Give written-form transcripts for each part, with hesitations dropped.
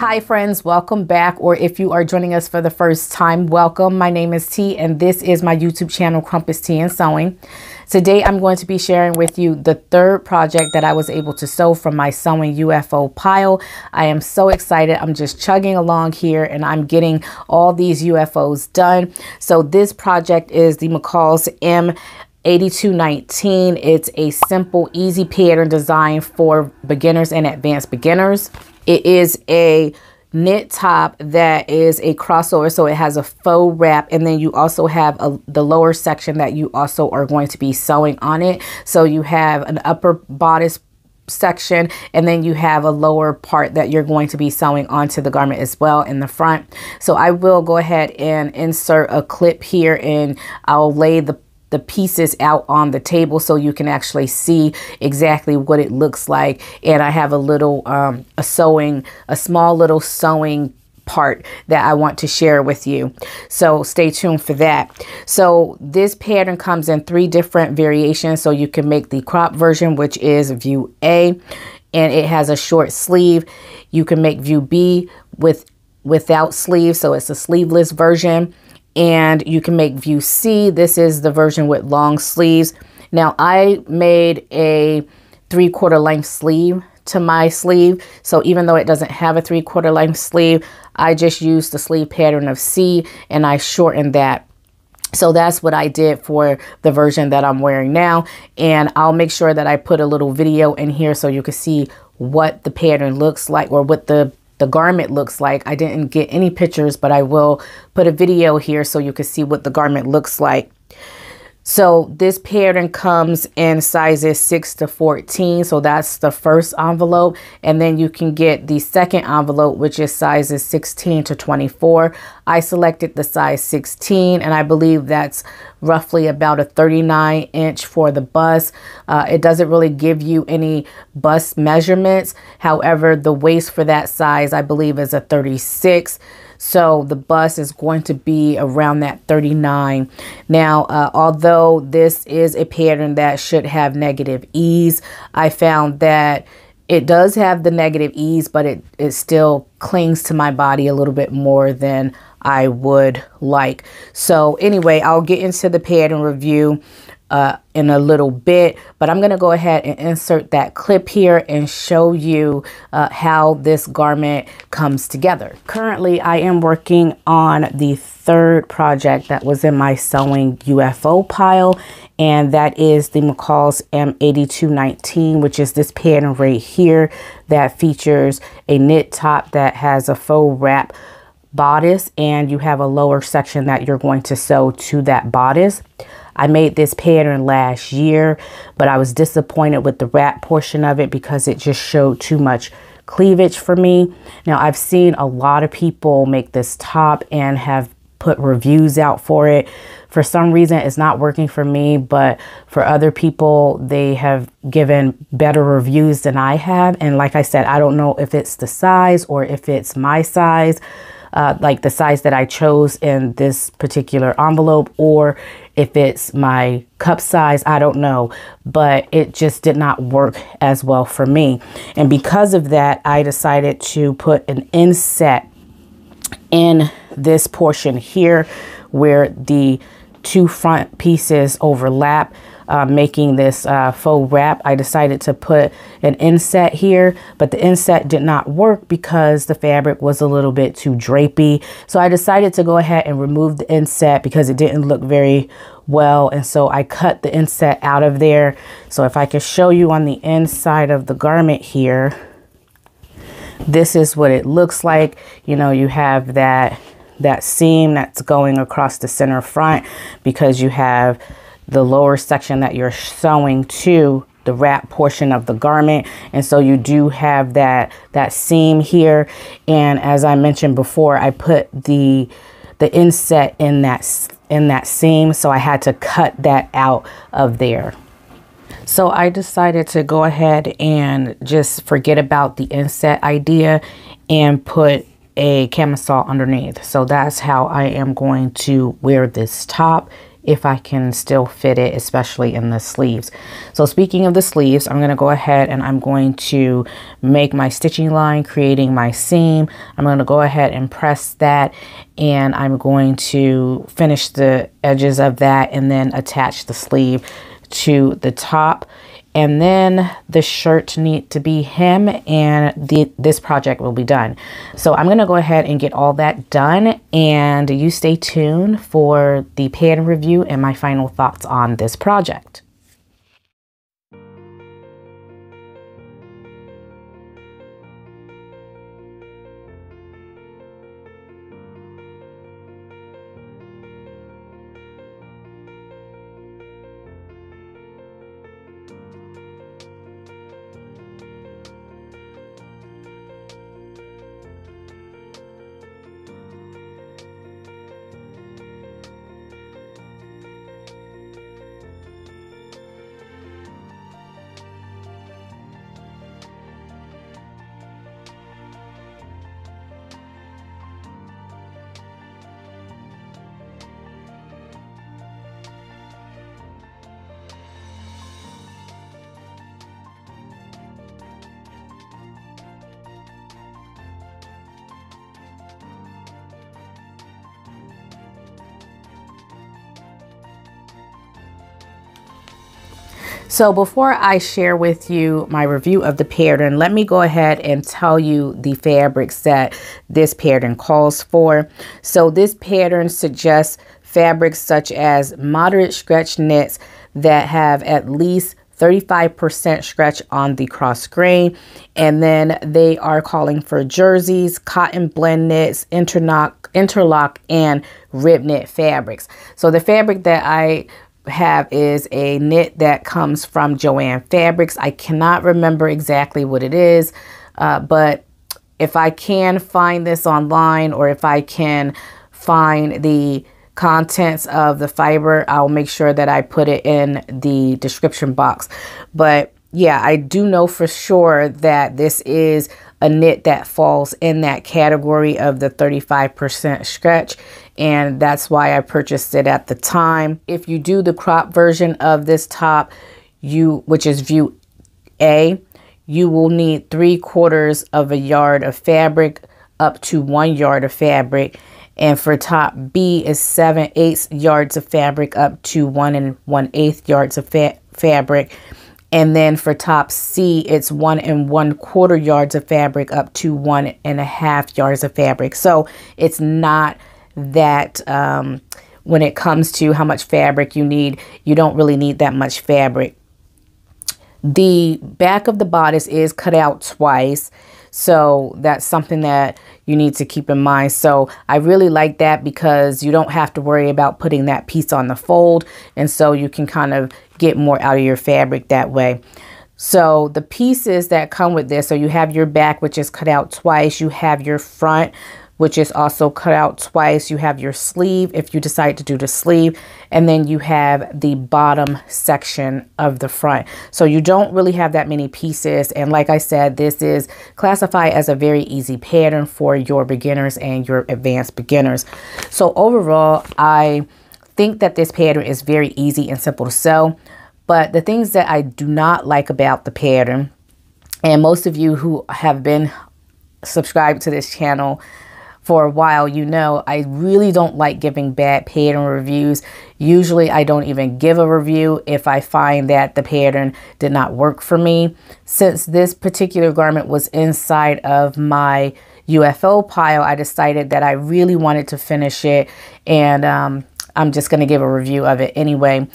Hi friends, welcome back, or if you are joining us for the first time, welcome. My name is T and this is my YouTube channel, Crumpets Tea and Sewing. Today I'm going to be sharing with you the third project that I was able to sew from my Sewing UFO pile. I am so excited. I'm just chugging along here and I'm getting all these UFOs done. So this project is the McCall's M8219. It's a simple, easy pattern design for beginners and advanced beginners. It is a knit top that is a crossover, so it has a faux wrap, and then you also have the lower section that you also are going to be sewing on it. So you have an upper bodice section, and then you have a lower part that you're going to be sewing onto the garment as well in the front. So I will go ahead and insert a clip here, and I'll lay the pieces out on the table so you can actually see exactly what it looks like. And I have a little a small little sewing part that I want to share with you, so stay tuned for that. So this pattern comes in 3 different variations, so you can make the crop version, which is view A, and it has a short sleeve. You can make view B without sleeves, so it's a sleeveless version. And you can make view C. This is the version with long sleeves. Now I made a 3/4 length sleeve to my sleeve. So even though it doesn't have a 3/4 length sleeve, I just used the sleeve pattern of C and I shortened that. So that's what I did for the version that I'm wearing now. And I'll make sure that I put a little video in here so you can see what the pattern looks like, or what the garment looks like. I didn't get any pictures, but I will put a video here so you can see what the garment looks like. So this pattern comes in sizes 6 to 14. So that's the first envelope. And then you can get the second envelope, which is sizes 16 to 24. I selected the size 16, and I believe that's roughly about a 39-inch for the bust. It doesn't really give you any bust measurements. However, the waist for that size, I believe, is a 36. So the bust is going to be around that 39. Now, although this is a pattern that should have negative ease, I found that it does have the negative ease, but it still clings to my body a little bit more than I would like. So anyway, I'll get into the pattern review in a little bit, but I'm going to go ahead and insert that clip here and show you how this garment comes together. Currently, I am working on the third project that was in my Sewing UFO pile, and that is the McCall's M8219, which is this pattern right here that features a knit top that has a faux wrap bodice, and you have a lower section that you're going to sew to that bodice. I made this pattern last year, but I was disappointed with the wrap portion of it because it just showed too much cleavage for me. Now, I've seen a lot of people make this top and have put reviews out for it. For some reason, it's not working for me, but for other people, they have given better reviews than I have. And like I said, I don't know if it's the size or if it's my size, like the size that I chose in this particular envelope, or if it's my cup size, I don't know, but it just did not work as well for me. And because of that, I decided to put an inset in this portion here where the 2 front pieces overlap, making this faux wrap. I decided to put an inset here, but the inset did not work because the fabric was a little bit too drapey. So I decided to go ahead and remove the inset because it didn't look very well. And so I cut the inset out of there. So if I could show you on the inside of the garment here, this is what it looks like. You know, you have that seam that's going across the center front because you have the lower section that you're sewing to the wrap portion of the garment, and so you do have that seam here. And as I mentioned before, I put the inset in that seam, so I had to cut that out of there. So I decided to go ahead and just forget about the inset idea and put a camisole underneath. So that's how I am going to wear this top if I can still fit it, especially in the sleeves. So speaking of the sleeves, I'm going to go ahead and I'm going to make my stitching line, creating my seam. I'm going to go ahead and press that, and I'm going to finish the edges of that and then attach the sleeve to the top. And then the shirt need to be hem, and this project will be done. So I'm going to go ahead and get all that done, and you stay tuned for the pattern review and my final thoughts on this project. So before I share with you my review of the pattern, let me go ahead and tell you the fabrics that this pattern calls for. So this pattern suggests fabrics such as moderate stretch knits that have at least 35% stretch on the cross grain. And then they are calling for jerseys, cotton blend knits, interlock, and rib knit fabrics. So the fabric that I have is a knit that comes from Joann Fabrics. I cannot remember exactly what it is, but if I can find this online, or if I can find the contents of the fiber, I'll make sure that I put it in the description box. But yeah, I do know for sure that this is a knit that falls in that category of the 35% stretch, and that's why I purchased it at the time. If you do the crop version of this top, which is view A, you will need 3/4 of a yard of fabric up to 1 yard of fabric, and for top B is 7/8 yards of fabric up to 1 1/8 yards of fabric. And then for top C, it's 1 1/4 yards of fabric up to 1 1/2 yards of fabric. So it's not that when it comes to how much fabric you need, you don't really need that much fabric. The back of the bodice is cut out twice, so that's something that you need to keep in mind. So I really like that because you don't have to worry about putting that piece on the fold, and so you can kind of get more out of your fabric that way. So the pieces that come with this, so you have your back, which is cut out twice, you have your front, which is also cut out twice, you have your sleeve if you decide to do the sleeve, and then you have the bottom section of the front. So you don't really have that many pieces, and like I said, this is classified as a very easy pattern for your beginners and your advanced beginners. So overall, I think that this pattern is very easy and simple to sew, but the things that I do not like about the pattern, and most of you who have been subscribed to this channel for a while, you know, I really don't like giving bad pattern reviews. Usually I don't even give a review if I find that the pattern did not work for me. Since this particular garment was inside of my UFO pile, I decided that I really wanted to finish it, and I'm just going to give a review of it anyway.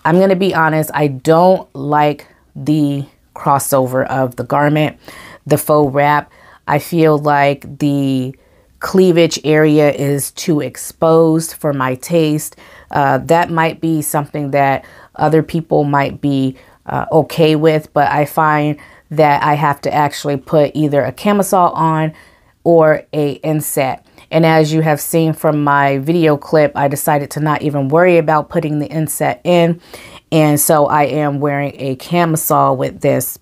I'm going to be honest, I don't like the crossover of the garment, the faux wrap. I feel like the cleavage area is too exposed for my taste. That might be something that other people might be okay with, but I find that I have to actually put either a camisole on or a inset. And as you have seen from my video clip, I decided to not even worry about putting the inset in, and so I am wearing a camisole with this.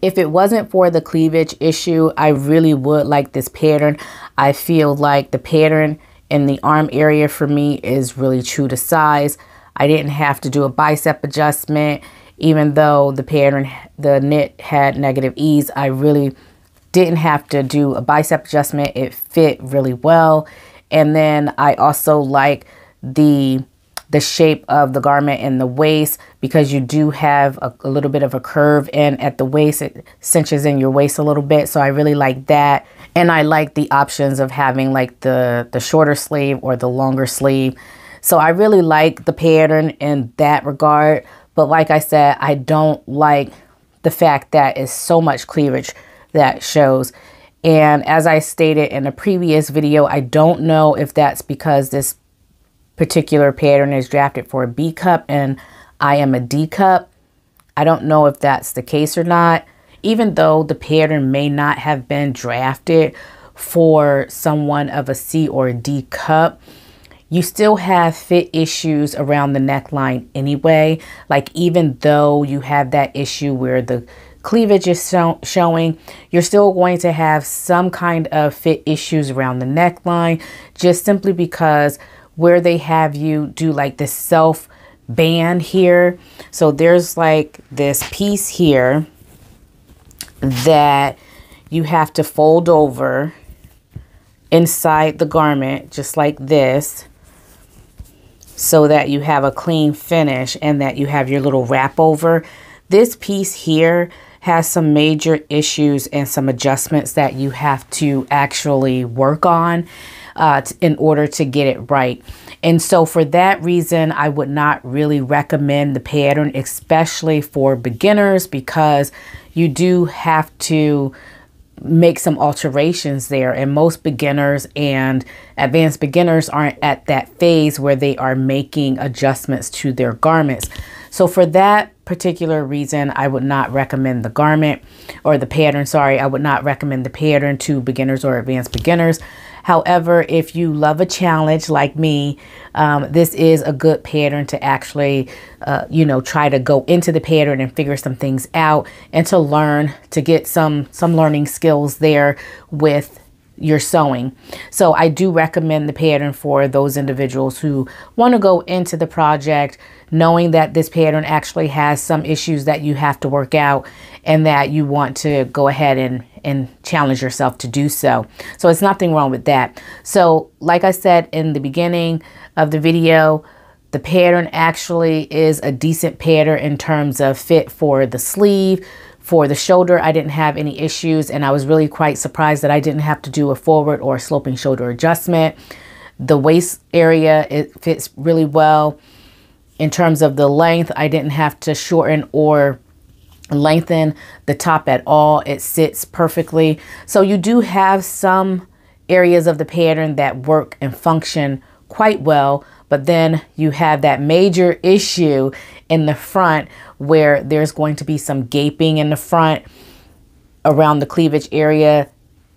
If it wasn't for the cleavage issue, I really would like this pattern. I feel like the pattern And the arm area for me is really true to size. I didn't have to do a bicep adjustment. Even though the pattern, the knit had negative ease, I really didn't have to do a bicep adjustment. It fit really well. And then I also like the shape of the garment and the waist, because you do have a little bit of a curve in at the waist. It cinches in your waist a little bit. So I really like that. And I like the options of having like the shorter sleeve or the longer sleeve. So I really like the pattern in that regard. But like I said, I don't like the fact that it's so much cleavage that shows. And as I stated in a previous video, I don't know if that's because this particular pattern is drafted for a B cup and I am a D cup. I don't know if that's the case or not. Even though the pattern may not have been drafted for someone of a C or a D cup, you still have fit issues around the neckline anyway. Like, even though you have that issue where the cleavage is showing, you're still going to have some kind of fit issues around the neckline, just simply because where they have you do like this self band here. So there's like this piece here that you have to fold over inside the garment, just like this, so that you have a clean finish and that you have your little wrap over. This piece here has some major issues and some adjustments that you have to actually work on in order to get it right. And so for that reason, I would not really recommend the pattern, especially for beginners, because you do have to make some alterations there, and most beginners and advanced beginners aren't at that phase where they are making adjustments to their garments. So for that particular reason, I would not recommend the garment, or the pattern, sorry, I would not recommend the pattern to beginners or advanced beginners. However, if you love a challenge like me, this is a good pattern to actually, you know, try to go into the pattern and figure some things out, and to learn, to get some learning skills there with your sewing. So I do recommend the pattern for those individuals who want to go into the project knowing that this pattern actually has some issues that you have to work out, and that you want to go ahead and challenge yourself to do so. So it's nothing wrong with that. So like I said in the beginning of the video, the pattern actually is a decent pattern in terms of fit for the sleeve. For the shoulder, I didn't have any issues, and I was really quite surprised that I didn't have to do a forward or sloping shoulder adjustment. The waist area, it fits really well. In terms of the length, I didn't have to shorten or lengthen the top at all. It sits perfectly. So you do have some areas of the pattern that work and function quite well, but then you have that major issue in the front where there's going to be some gaping in the front around the cleavage area,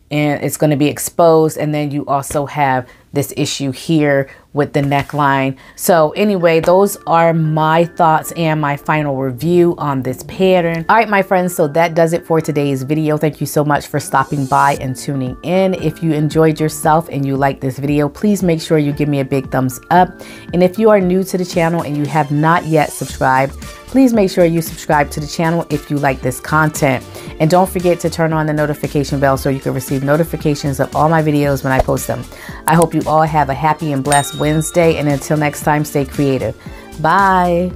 and it's going to be exposed. And then you also have this issue here with the neckline. So anyway, those are my thoughts and my final review on this pattern. All right, my friends, so that does it for today's video. Thank you so much for stopping by and tuning in. If you enjoyed yourself and you like this video, please make sure you give me a big thumbs up. And if you are new to the channel and you have not yet subscribed, please make sure you subscribe to the channel if you like this content. And don't forget to turn on the notification bell so you can receive notifications of all my videos when I post them. I hope you all have a happy and blessed Wednesday. And until next time, stay creative. Bye.